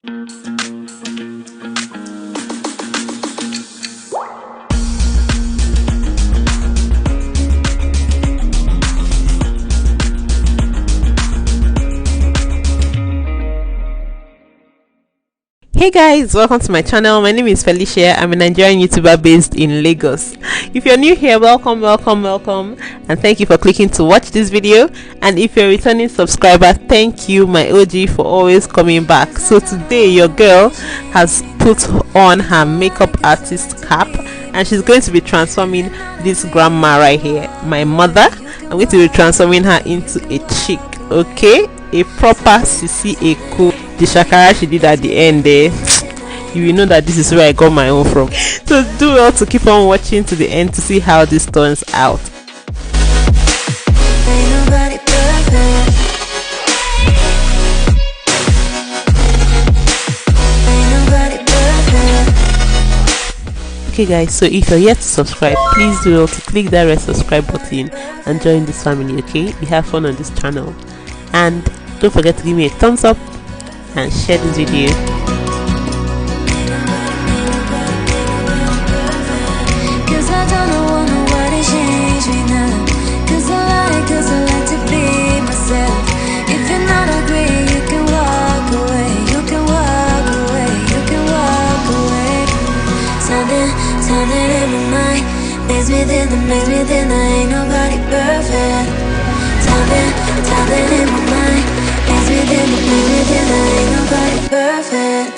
Hey guys, welcome to my channel. My name is Felicia. I'm a Nigerian YouTuber based in Lagos. If you're new here, welcome, and thank you for clicking to watch this video. And if you're a returning subscriber, thank you, my OG, for always coming back. So today your girl has put on her makeup artist cap and she's going to be transforming this grandma right here, my mother. I'm going to be transforming her into a chick, okay, a proper Sisi Eko. The shakara she did at the end there, you will know that this is where I got my own from. So do well to keep on watching to the end to see how this turns out. Okay guys, so if you're yet to subscribe, please do well to click that red subscribe button and join this family, okay? We have fun on this channel. And don't forget to give me a thumbs up and share this video. Cause I don't want nobody change me now. Cause I like to be myself. If you're not agree, you can walk away. You can walk away. You can walk away. Something in my mind makes me think I ain't nobody perfect. Something in my mind makes me think I ain't nobody perfect.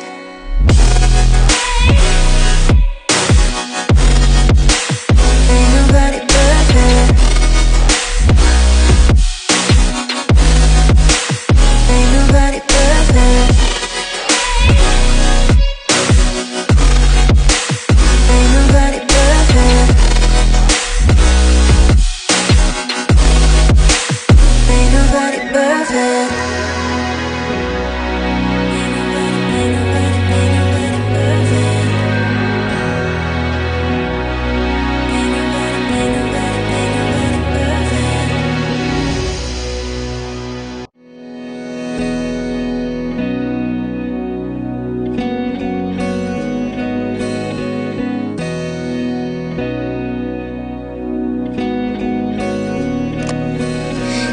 Ain't nobody perfect. Ain't nobody perfect. Ain't nobody perfect. Ain't nobody perfect.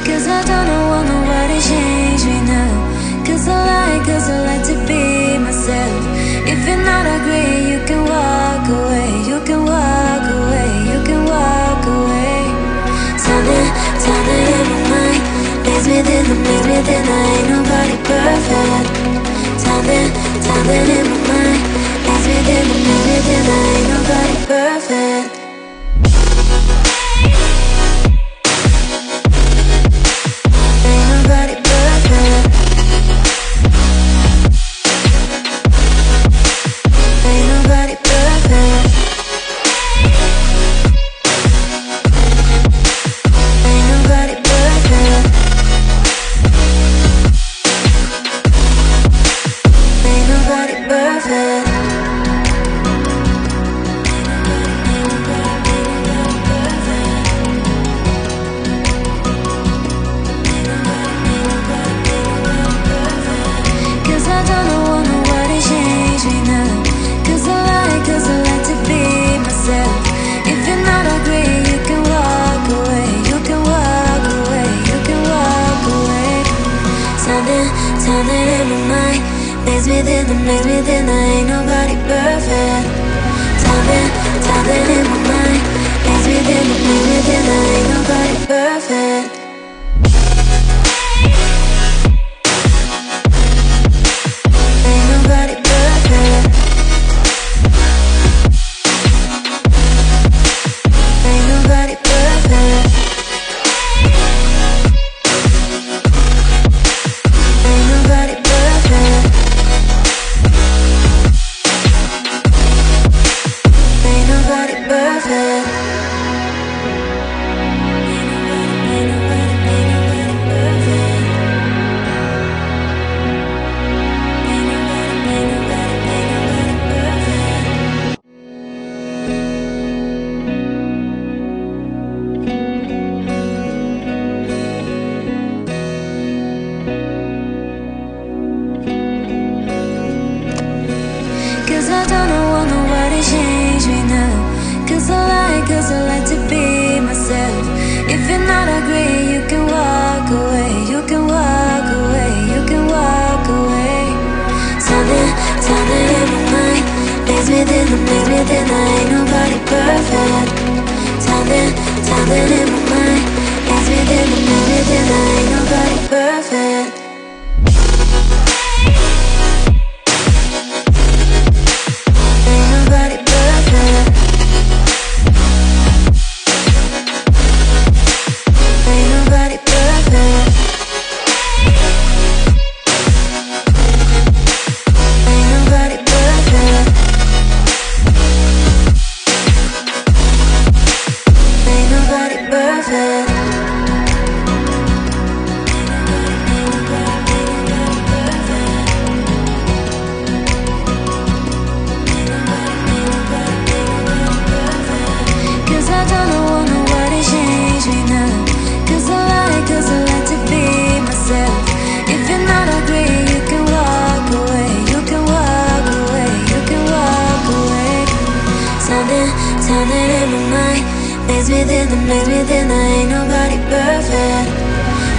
Cause I don't want nobody change me now. Cause I like to be myself. If you're not agree, you can walk away. You can walk away. You can walk away. Something in my mind makes me think I ain't nobody perfect. Something in my mind makes me think I ain't nobody perfect. Ain't nobody perfect. Ain't nobody perfect. Ain't nobody perfect. Ain't nobody perfect. Cause I don't want nobody change me now. Cause I like to be myself. If you're not agree, you can walk away. You can walk away. You can walk away. Something in my mind makes me think I ain't nobody perfect. Something in my mind makes me think I ain't nobody perfect. Ain't nobody perfect. Ain't nobody perfect. Ain't nobody perfect. Ain't nobody perfect. Ain't nobody Cause I don't want nobody change me now. Cause I like to be myself. If you're not agree, you can walk away. You can walk away, you can walk away. Something in my mind makes me think I ain't nobody perfect. Something in my mind makes me think I ain't nobody perfect. Ain't nobody perfect. Ain't nobody perfect. Ain't nobody perfect. Ain't nobody perfect. Cause I don't want nobody change me now. Cause I like to be myself. If you're not agree, you can walk away. You can walk away, you can walk away. Something in my mind makes me think I ain't nobody perfect.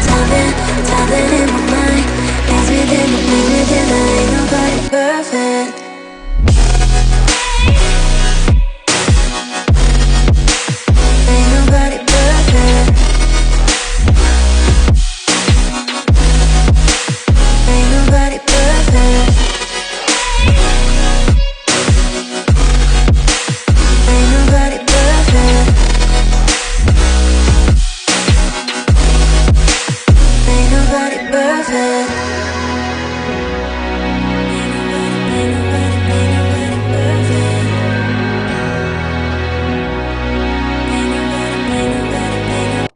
Something in my mind makes me think I ain't nobody perfect. Ain't nobody perfect. Ain't nobody perfect. Ain't nobody perfect. Ain't nobody perfect. Ain't nobody perfect.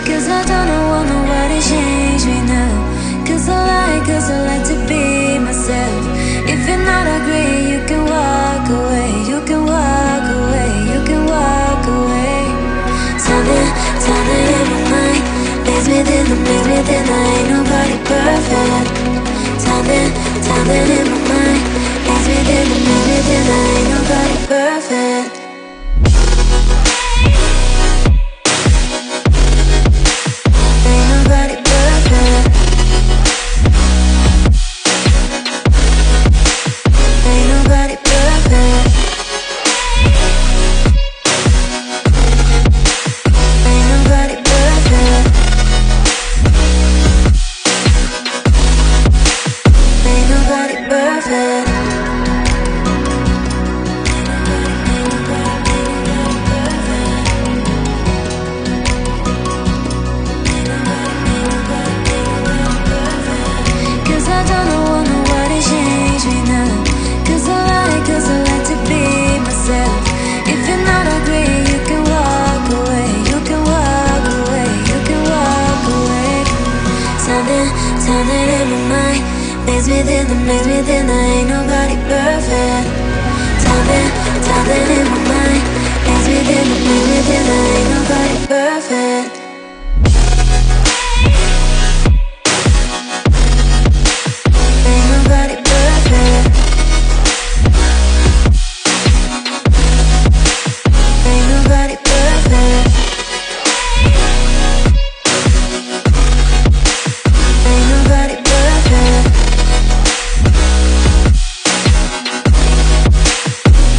Cause I don't want nobody change me now. Cause I like to be myself. If you're not agree, you can walk away. You can walk away, you can walk away. Something in my mind makes me think I ain't nobody perfect. Something in my mind makes me think I ain't nobody perfect. Ain't nobody perfect. Ain't nobody perfect. Ain't nobody perfect. Ain't nobody perfect. Cause I don't want nobody change me now. Cause I like to be myself. If you're not agree, you can walk away. You can walk away, you can walk away. Something in my mind makes me think I ain't nobody perfect. Something in my mind makes me think I ain't nobody perfect. Ain't nobody perfect. Ain't nobody perfect. Ain't nobody perfect.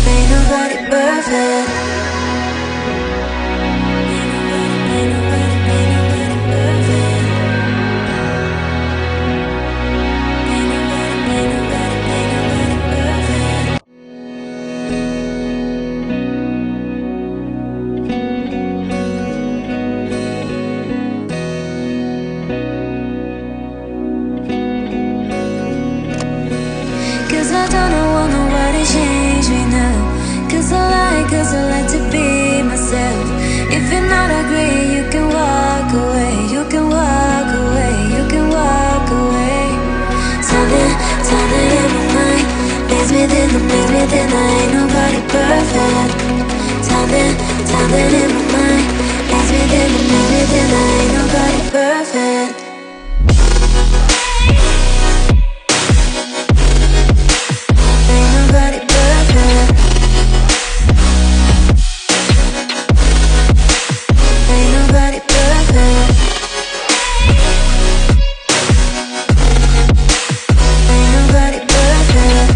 Ain't nobody perfect. something in my mind. Makes me think that ain't nobody perfect. Ain't nobody perfect. Ain't nobody perfect. Ain't nobody perfect.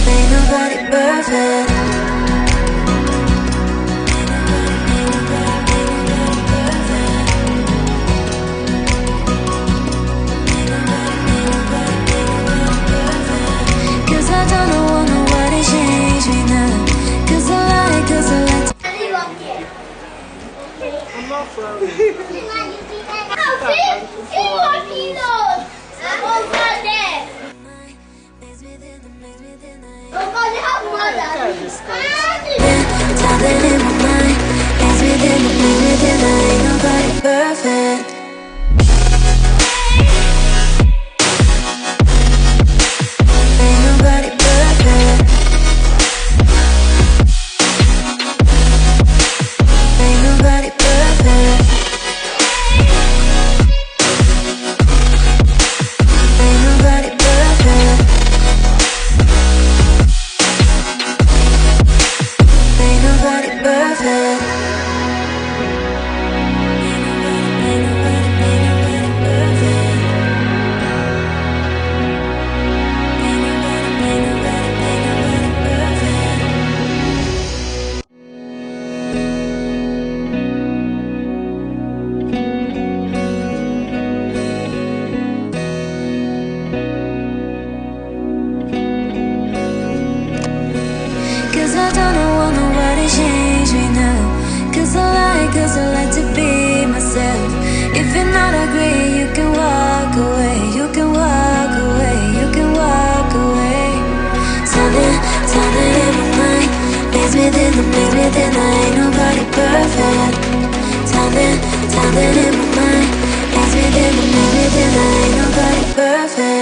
Ain't nobody perfect. Cause I don't want nobody change me now. Cause I like to. I'm not from. Something in my mind makes me think that ain't nobody perfect. Ain't nobody perfect. Ain't nobody perfect. Ain't nobody perfect. Ain't nobody perfect. Ain't nobody perfect. Ain't nobody perfect. Cause I don't want nobody change me now. Cause I like to be myself. If you're not agree, you can walk away. You can walk away. You can walk away. Something in my mind makes me think that ain't nobody perfect. Something in my mind makes me think that ain't nobody perfect.